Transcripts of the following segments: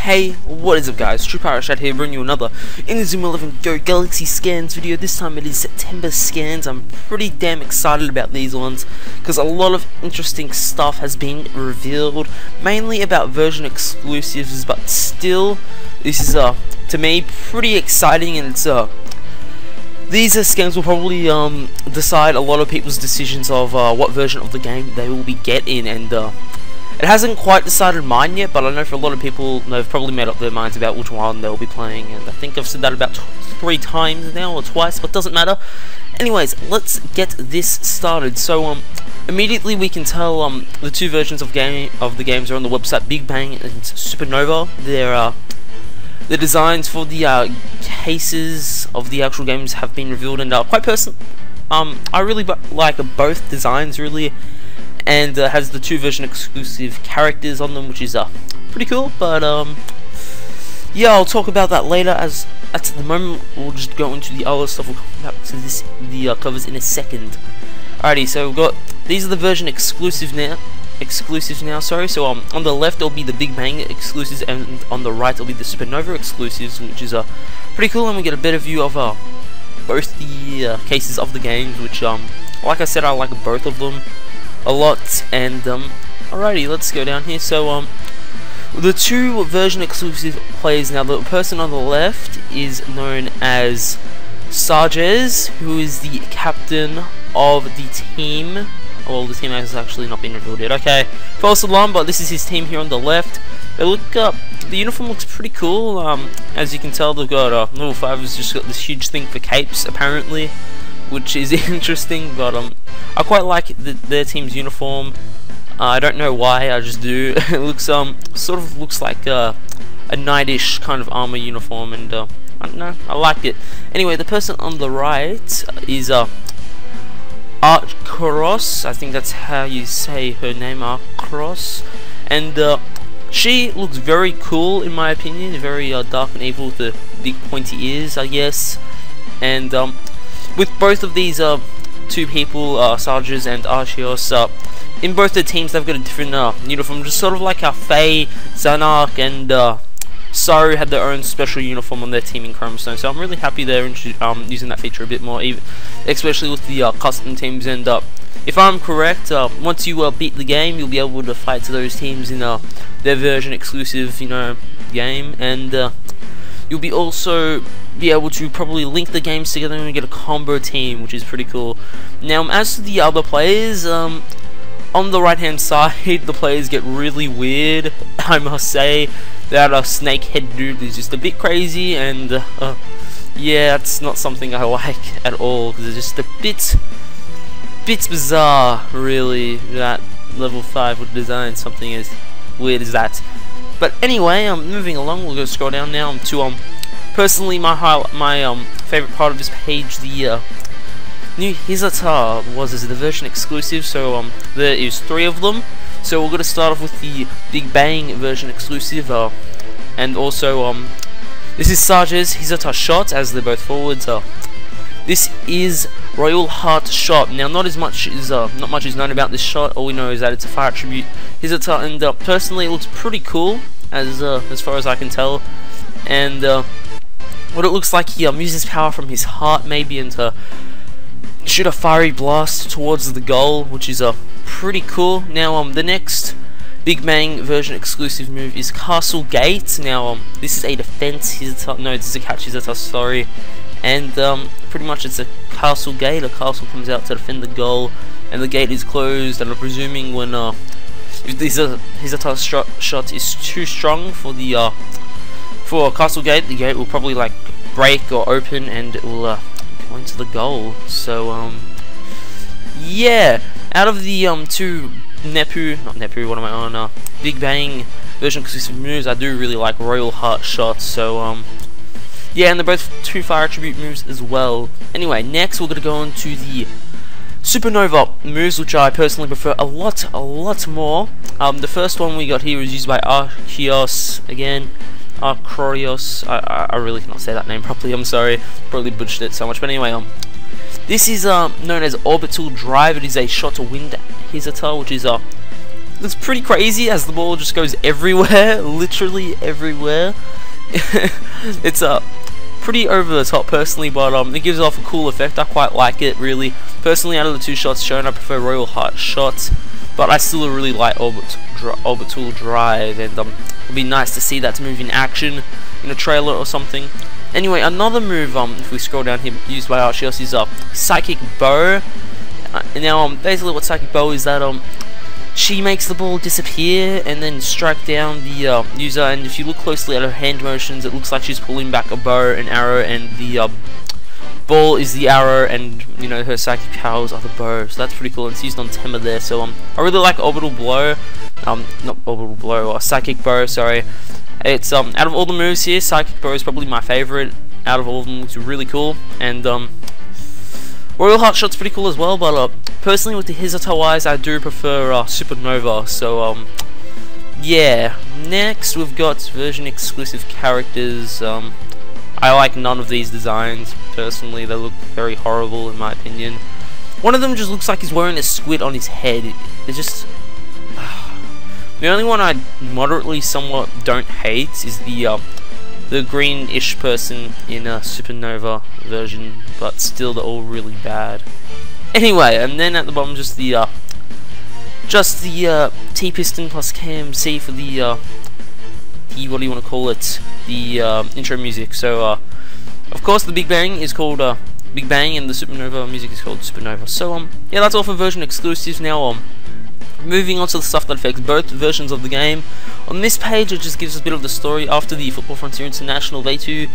Hey, what is up guys, TruePyroShad here, bringing you another Inazuma 11 Go Galaxy Scans video. This time it is September scans. I'm pretty damn excited about these ones, because a lot of interesting stuff has been revealed, mainly about version exclusives, but still, this is, to me, pretty exciting, and it's, these scans will probably, decide a lot of people's decisions of, what version of the game they will be getting, and, it hasn't quite decided mine yet, but I know for a lot of people, they've probably made up their minds about which one they'll be playing, and I think I've said that about 3 times now, or twice, but doesn't matter. Anyways, let's get this started. So, immediately we can tell, the 2 versions of the games are on the website, Big Bang and Supernova. The designs for the, cases of the actual games have been revealed, and, quite personally, I really like both designs, really. And has the 2 version exclusive characters on them, which is pretty cool. But yeah, I'll talk about that later. As at the moment, we'll just go into the other stuff. We'll come back to the covers in a second. Alrighty, so we've got these are the version exclusives now. Sorry. So on the left it'll be the Big Bang exclusives, and on the right it'll be the Supernova exclusives, which is pretty cool. And we get a better view of both the cases of the games, which like I said, I like both of them a lot. And alrighty, let's go down here. So the 2 version exclusive players now. The person on the left is known as Sarges, who is the captain of the team. Well, the team has actually not been revealed yet. Okay, false alarm, but this is his team here on the left. They look the uniform looks pretty cool. As you can tell, they've got level 5 has just got this huge thing for capes apparently, which is interesting. But I quite like their team's uniform. I don't know why, I just do. It looks sort of looks like a knightish kind of armor uniform, and I don't know, I like it. Anyway, the person on the right is Artkuros. I think that's how you say her name, Artkuros, and she looks very cool in my opinion. Very dark and evil with the big pointy ears, I guess. And with both of these 2 people, Sarges and Archios, in both the teams they've got a different uniform, just sort of like how Faye, Zanark, and Saru had their own special uniform on their team in Chromostone. So I'm really happy they're using that feature a bit more, especially with the custom teams. And if I'm correct, once you beat the game, you'll be able to fight to those teams in their version exclusive, game, and you'll be also be able to probably link the games together and get a combo team, which is pretty cool. Now, as to the other players, on the right hand side, the players get really weird, I must say. That snake head dude is just a bit crazy, and yeah, it's not something I like at all, because it's just a bit bizarre, really, that level 5 would design something as weird as that. But anyway, moving along, we'll go scroll down now to personally my favorite part of this page, the new Hizata was the version exclusive. So there is 3 of them. So we're going to start off with the Big Bang version exclusive, and also this is Sarge's Hizata shot, as they're both forwards. This is Royal Heart shot. Now, not much is known about this shot. All we know is that it's a fire attribute Hizata, and personally, it looks pretty cool as far as I can tell. And what it looks like, he uses power from his heart, maybe, and to shoot a fiery blast towards the goal, which is pretty cool. Now, the next Big Bang version exclusive move is Castle Gate. Now, this is a defense Hizata. No, this is a catch Hizata. Sorry. And pretty much it's a castle gate. A castle comes out to defend the goal, and the gate is closed. And I'm presuming when if Hizata shot is too strong for the for a castle gate, the gate will probably like break or open, and it will go into the goal. So yeah, out of the 2 what am I on? Big Bang version exclusive moves, I do really like Royal Heart shots. So yeah, and they're both 2 fire attribute moves as well. Anyway, next we're gonna go on to the Supernova moves, which I personally prefer a lot more. The first one we got here is used by Archios again. Archios. I really cannot say that name properly. I'm sorry, probably butchered it so much. But anyway, this is known as Orbital Drive. It is a shot to wind Hizata, which is it's pretty crazy as the ball just goes everywhere, literally everywhere. It's pretty over the top personally, but it gives off a cool effect. I quite like it, really. Personally, out of the two shots shown, I prefer Royal Heart shots, but I still really like Orbital Drive, and it'd be nice to see that move in action in a trailer or something. Anyway, another move, if we scroll down here, used by Arceus is Psychic Bow. Now, basically what Psychic Bow is that she makes the ball disappear and then strike down the user, and if you look closely at her hand motions, it looks like she's pulling back a bow, an arrow, and the ball is the arrow, and you know, her psychic powers are the bow. So that's pretty cool, and it's used on Tema there. So I really like Orbital Blow, not Orbital Blow, or Psychic Bow, sorry. It's out of all the moves here, Psychic Bow is probably my favorite out of all of them. It's really cool, and Royal Heart Shot's pretty cool as well, but personally with the Hizuto eyes, I do prefer Supernova. So yeah. Next we've got version exclusive characters. I like none of these designs personally. They look very horrible in my opinion. One of them just looks like he's wearing a squid on his head. It's just the only one I moderately somewhat don't hate is the greenish person in a Supernova version, but still they're all really bad. Anyway, and then at the bottom just the T-Piston plus KMC for the what do you want to call it, the intro music. So of course the Big Bang is called Big Bang, and the Supernova music is called Supernova. So yeah, that's all for version exclusives. Now moving on to the stuff that affects both versions of the game. On this page, it just gives us a bit of the story after the Football Frontier International V2,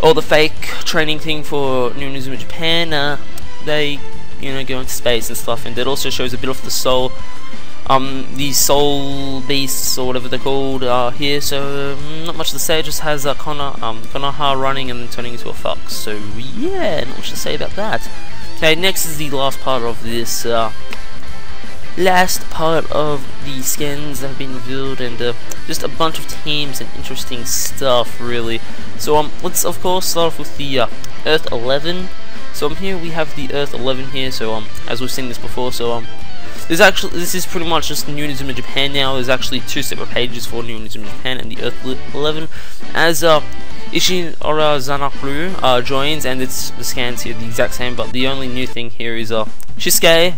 or the fake training thing for New Inazuma Japan. They, you know, go into space and stuff, and it also shows a bit of the soul, the soul beasts or whatever they're called here. So not much to say. It just has Konoha running and then turning into a fox. So yeah, not much to say about that. Okay, next is the last part of this. Last part of the skins that have been revealed, and just a bunch of teams and interesting stuff, really. So let's of course start off with the Earth 11. So here we have the Earth 11 here. So as we've seen this before, so this is pretty much just New Inazuma Japan now. There's actually two separate pages for New Inazuma Japan and the Earth 11, as Ishin Ora Zanakru joins, and it's the scans here the exact same, but the only new thing here is Shisuke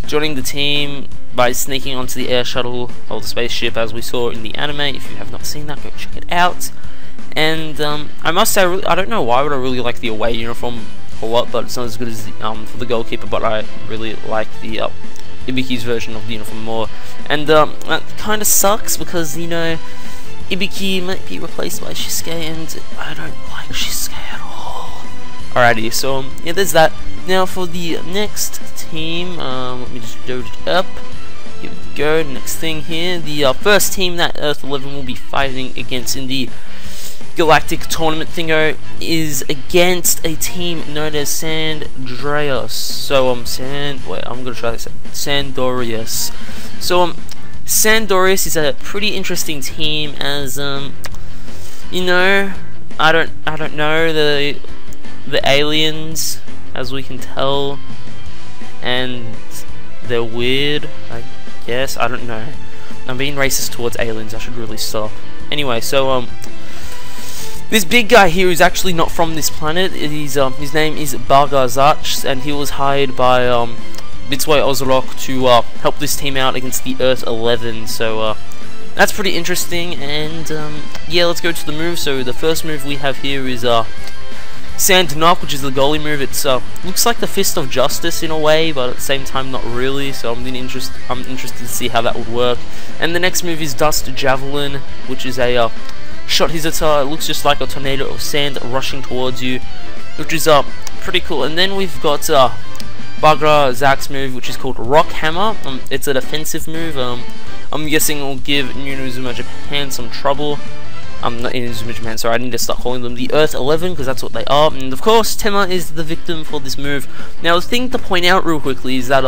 joining the team by sneaking onto the air shuttle or the spaceship, as we saw in the anime. If you have not seen that, go check it out. And I must say, I don't know why, but I really like the away uniform a lot, but it's not as good as the, for the goalkeeper, but I really like the Ibiki's version of the uniform more. And that kind of sucks because, you know, Ibiki might be replaced by Shisuke, and I don't like Shisuke at all. Alrighty, so yeah, there's that. Now for the next team, let me just load it up. Here we go. Next thing here, the first team that Earth 11 will be fighting against in the Galactic Tournament thingo is against a team known as Sandorius. So I'm gonna try this. Sandorius. So Sandorius is a pretty interesting team, as you know, I don't know the aliens, as we can tell, and they're weird, I guess. I don't know. I'm being racist towards aliens. I should really stop. Anyway, so this big guy here is actually not from this planet. His name is Bargazach, and he was hired by Bitsway Ozarok to help this team out against the Earth 11. So that's pretty interesting. And yeah, let's go to the move. So the first move we have here is Sand Knock, which is the goalie move. It's looks like the Fist of Justice in a way, but at the same time not really. So I'm interested to see how that would work. And the next move is Dust Javelin, which is a shot Hizuta. It looks just like a tornado of sand rushing towards you, which is pretty cool. And then we've got Bagra Zak's move, which is called Rock Hammer. It's a defensive move. I'm guessing it will give New Inazuma Japan some trouble. Not Inazuma Japan, sorry, I need to start calling them the Earth 11, because that's what they are. And of course, Tema is the victim for this move. Now, the thing to point out real quickly is that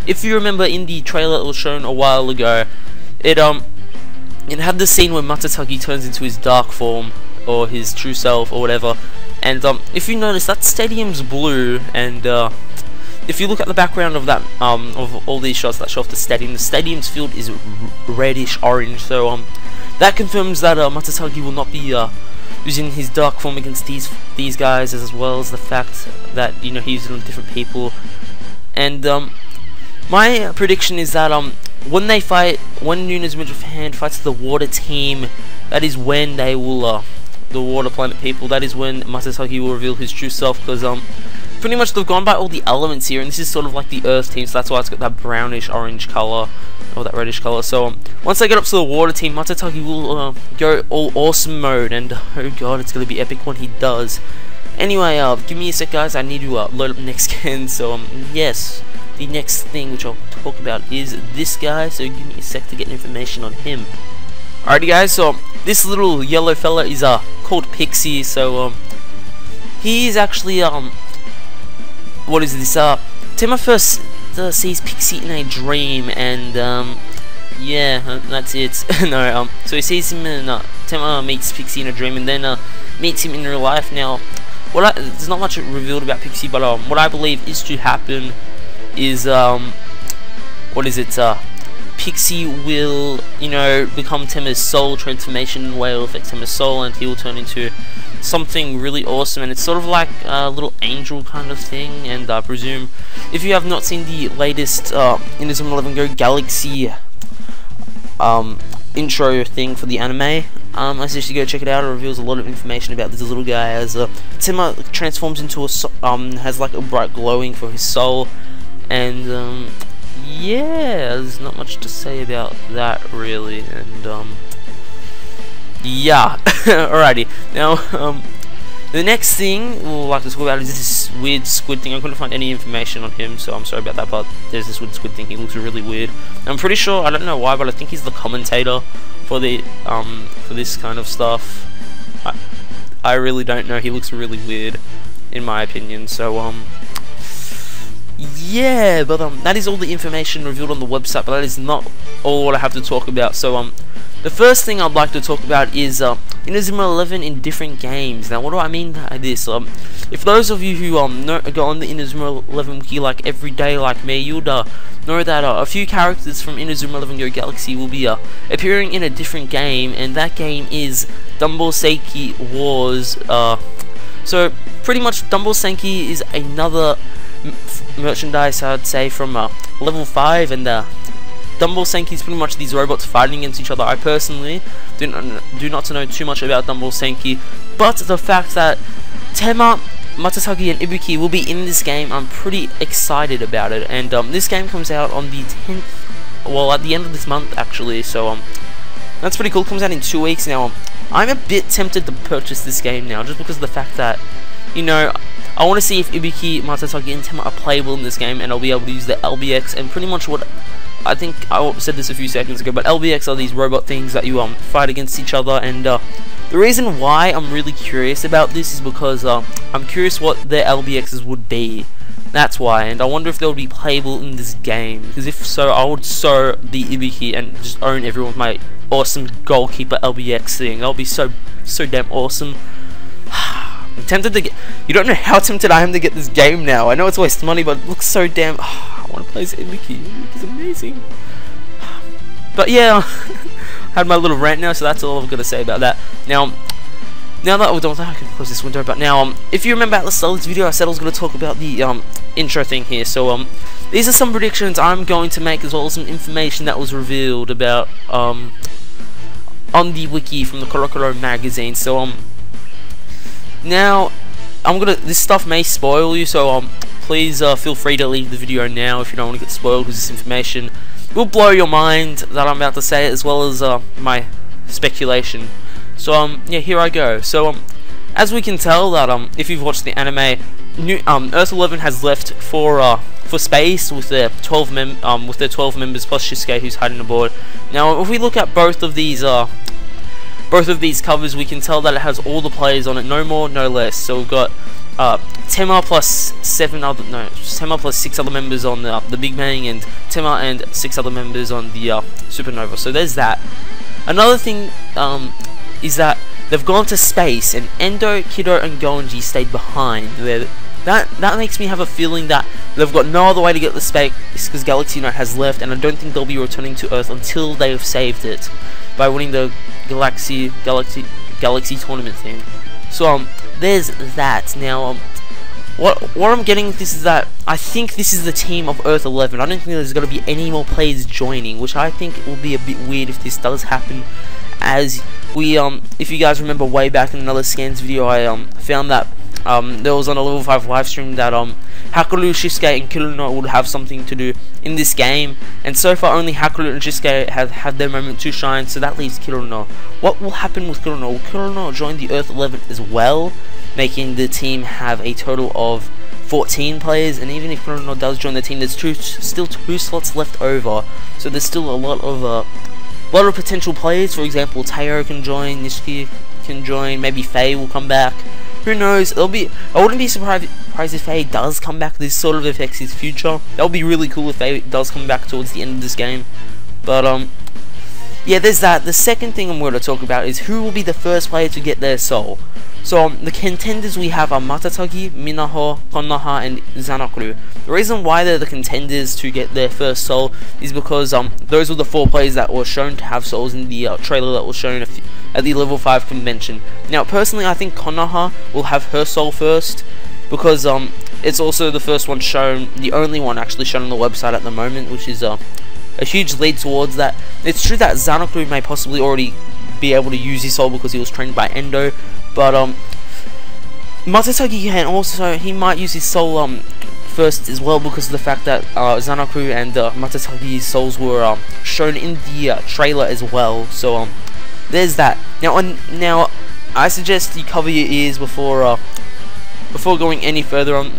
if you remember in the trailer that was shown a while ago, it had the scene where Matatagi turns into his dark form, or his true self, or whatever. And if you notice, that stadium's blue, and if you look at the background of that, of all these shots that show off the stadium's field is reddish orange. So that confirms that Matsutake will not be using his dark form against these guys, as well as the fact that he's using different people. And my prediction is that when they fight, when Inazuma Japan fights the water team, that is when they will the water planet people. That is when Matsutake will reveal his true self, because pretty much they've gone by all the elements here, and this is sort of like the Earth team, so that's why it's got that brownish orange color, or that reddish color. So once they get up to the water team, Matsutake will go all awesome mode, and oh god, it's gonna be epic when he does. Anyway, give me a sec, guys. I need to load up the next scan. So yes, the next thing which I'll talk about is this guy. So give me a sec to get information on him. Alrighty, guys. So this little yellow fella is called Pixie. So he's actually what is this? Tema first sees Pixie in a dream, and yeah, that's it. No, so he sees him, and Tema meets Pixie in a dream, and then meets him in real life. Now, there's not much revealed about Pixie, but what I believe is to happen is what is it? Pixie will, become Tema's soul. Transformation will affect Tema's soul, and he will turn into something really awesome, and it's sort of like a little angel kind of thing. And I presume, if you have not seen the latest Inazuma 11 Go Galaxy intro thing for the anime, I suggest you go check it out. It reveals a lot of information about this little guy, as Tema transforms into has like a bright glowing for his soul, and yeah, there's not much to say about that really. And yeah. Alrighty, now the next thing we'll like to talk about is this weird squid thing. I couldn't find any information on him, so I'm sorry about that, but there's this weird squid thing. He looks really weird. I'm pretty sure, I don't know why, but I think he's the commentator for the for this kind of stuff. I really don't know. He looks really weird in my opinion. So yeah, but that is all the information revealed on the website, but that is not all what I have to talk about. So the first thing I'd like to talk about is Inazuma 11 in different games. Now, what do I mean by this? If those of you who go on the Inazuma 11 wiki like every day like me, you'd know that a few characters from Inazuma 11 Go Galaxy will be appearing in a different game, and that game is Dumble Seiki Wars. So pretty much Dumble Seiki is another merchandise, I'd say, from level 5, and Dumble Senki is pretty much these robots fighting against each other. I personally do not know too much about Dumble Senki, but the fact that Tema, Matsutake, and Ibuki will be in this game, I'm pretty excited about it. And this game comes out on the 10th, well, at the end of this month actually, so that's pretty cool. It comes out in 2 weeks now. I'm a bit tempted to purchase this game now, just because of the fact that, I want to see if Ibuki, Matsutake, and Tema are playable in this game, and I'll be able to use the LBX, and pretty much what I think I said this a few seconds ago, but LBX are these robot things that you fight against each other. And the reason why I'm really curious about this is because I'm curious what their LBXs would be. That's why, and I wonder if they'll be playable in this game, because if so, I would sow the Ibuki and just own everyone with my awesome goalkeeper LBX thing. That'll be so damn awesome. I'm tempted to get. You don't know how tempted I am to get this game now. I know it's a waste of money, but it looks so damn. I want to play as Ibuki. Ibuki's amazing. But yeah, I had my little rant now, so that's all I'm gonna say about that. Now that we're done with that, I can close this window. But now, if you remember at the start of this video, I said I was gonna talk about the intro thing here. So these are some predictions I'm going to make, as well as some information that was revealed about on the wiki from the Korokoro magazine. So now, this stuff may spoil you, so please feel free to leave the video now if you don't want to get spoiled, because this information will blow your mind that I'm about to say, as well as my speculation. So yeah, here I go. So as we can tell that if you've watched the anime, Earth 11 has left for space with their 12 members plus Shisuke, who's hiding aboard. Now, if we look at both of these covers, we can tell that it has all the players on it, no more, no less. So we've got Tema plus 6 other members on the Big Bang, and Tema and 6 other members on the Supernova. So there's that. Another thing is that they've gone to space, and Endo, Kido, and Gonji stayed behind. That makes me have a feeling that they've got no other way to get the space because Galaxy Knight has left, and I don't think they'll be returning to Earth until they have saved it by winning the Galaxy tournament thing. So there's that. Now what I'm getting with this is that I think this is the team of Earth 11. I don't think there's going to be any more players joining, which I think will be a bit weird if this does happen. As we if you guys remember way back in another scans video, I found that there was on a level 5 live stream that Hakaru, Shisuke, and Kirino would have something to do in this game, and so far only Hakaru and Shisuke have had their moment to shine, so that leaves Kirino. What will happen with Kirino? Will Kirino join the Earth 11 as well, making the team have a total of 14 players? And even if Kirino does join the team, there's still two slots left over, so there's still a lot of potential players. For example, Tayo can join, Nishiki can join, maybe Faye will come back. Who knows? I wouldn't be surprised if Faye does come back. This sort of affects his future. That would be really cool if Faye does come back towards the end of this game. But yeah, there's that. The second thing I'm going to talk about is who will be the first player to get their soul. So the contenders we have are Matatagi, Minaho, Konoha, and Zanakuru. The reason why they're the contenders to get their first soul is because those were the 4 players that were shown to have souls in the trailer that was shown at the level 5 convention. Now personally, I think Konoha will have her soul first, because it's also the first one shown, the only one actually shown on the website at the moment, which is a huge lead towards that. It's true that Zanakuru may possibly already be able to use his soul because he was trained by Endo, but Matatagi can also, he might use his soul first as well, because of the fact that Zanakuru and Matatagi's souls were shown in the trailer as well. So there's that. Now I suggest you cover your ears before going any further on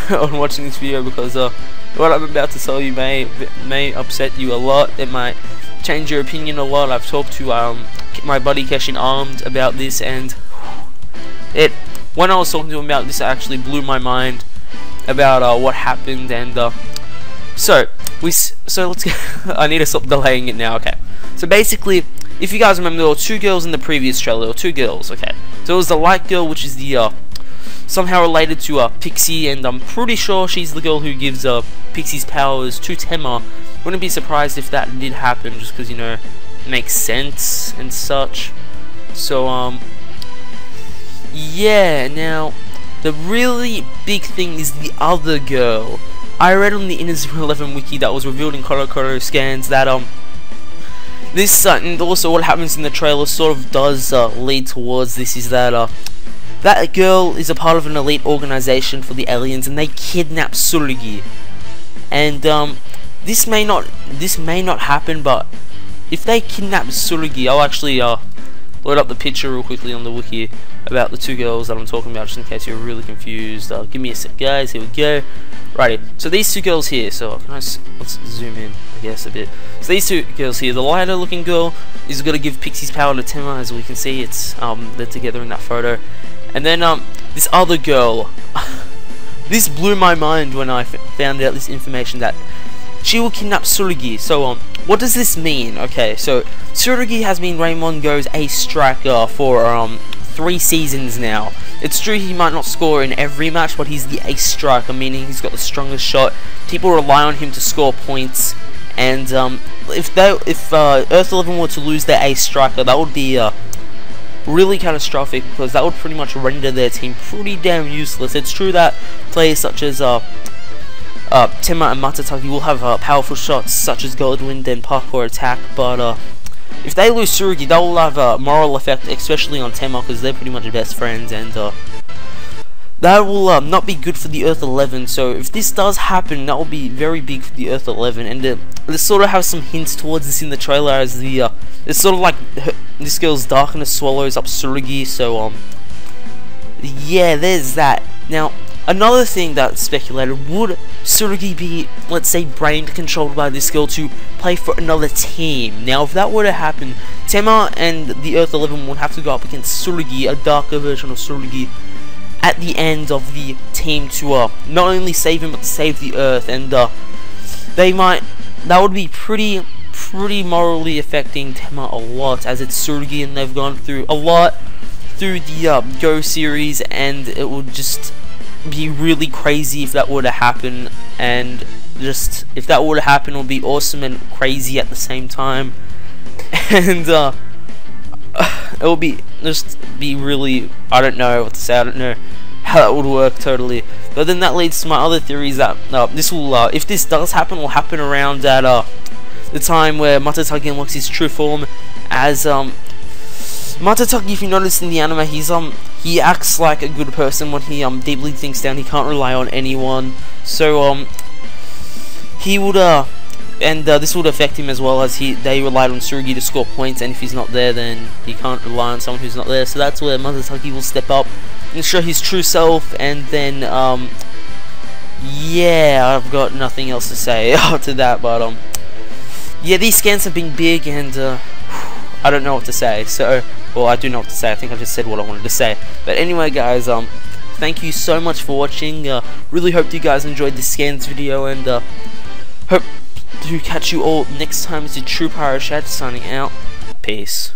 on watching this video, because what I'm about to tell you may upset you a lot. It might change your opinion a lot. I've talked to my buddy Keshin Armed about this, and when I was talking to him about this, it actually blew my mind about what happened. And so let's get I need to stop delaying it now. Okay, so basically, if you guys remember, there were 2 girls in the previous trailer. There were 2 girls. Okay, so it was the light girl, which is the somehow related to Pixie, and I'm pretty sure she's the girl who gives Pixie's powers to Tema. Wouldn't be surprised if that did happen, just because, you know, it makes sense and such. So yeah, now the really big thing is the other girl. I read on the Inazuma 11 wiki that was revealed in Korokoro scans that this and also what happens in the trailer sort of does lead towards this, is that that girl is a part of an elite organization for the aliens, and they kidnap Tsurugi. And this may not happen, but if they kidnap Tsurugi, I'll actually load up the picture real quickly on the wiki about the 2 girls that I'm talking about, just in case you're really confused. Give me a sec, guys. Here we go. Righty. So these 2 girls here. So let's zoom in, I guess, a bit. So these 2 girls here. The lighter looking girl is gonna give Pixie's power to Tema, as we can see. It's they're together in that photo. And then this other girl. This blew my mind when I found out this information, that she will kidnap Tsurugi. So what does this mean? Okay, so Tsurugi has been Raymond Go's ace striker for 3 seasons now. It's true he might not score in every match, but he's the ace striker, meaning he's got the strongest shot. People rely on him to score points, and if Earth 11 were to lose their ace striker, that would be really catastrophic, because that would pretty much render their team pretty damn useless. It's true that players such as Tema and Matatagi will have powerful shots such as Goldwind and parkour attack, but if they lose Tsurugi, that will have a moral effect, especially on Tema, because they're pretty much best friends, and that will not be good for the Earth 11. So if this does happen, that will be very big for the Earth 11, and they sort of have some hints towards this in the trailer, as it's sort of like this girl's darkness swallows up Tsurugi. So yeah, there's that. Now another thing that's speculated, would Tsurugi be, let's say, brain controlled by this girl to play for another team? Now if that were to happen, Tema and the Earth 11 would have to go up against Tsurugi, a darker version of Tsurugi, at the end of the team to not only save him but to save the Earth, and that would be pretty morally affecting Tema a lot, as it's Tsurugi and they've gone through a lot through the Go series, and it would just be really crazy if that were to happen. and just if that would happen, it would be awesome and crazy at the same time. And it would be really, I don't know what to say. I don't know how that would work totally. But then that leads to my other theories that this will, if this does happen, will happen around at the time where Matataki unlocks his true form. As Matataki, if you notice in the anime, he acts like a good person when he deeply thinks down. He can't rely on anyone, so he would and this would affect him as well, as they relied on Tsurugi to score points, and if he's not there, then he can't rely on someone who's not there. So that's where Matataki will step up and show his true self, and then yeah, I've got nothing else to say after that. But yeah, these scans have been big, and I don't know what to say. So, well, I do know what to say. I think I just said what I wanted to say. But anyway, guys, thank you so much for watching. Really hope you guys enjoyed this scans video, and hope to catch you all next time. It's your TruePyroShad signing out. Peace.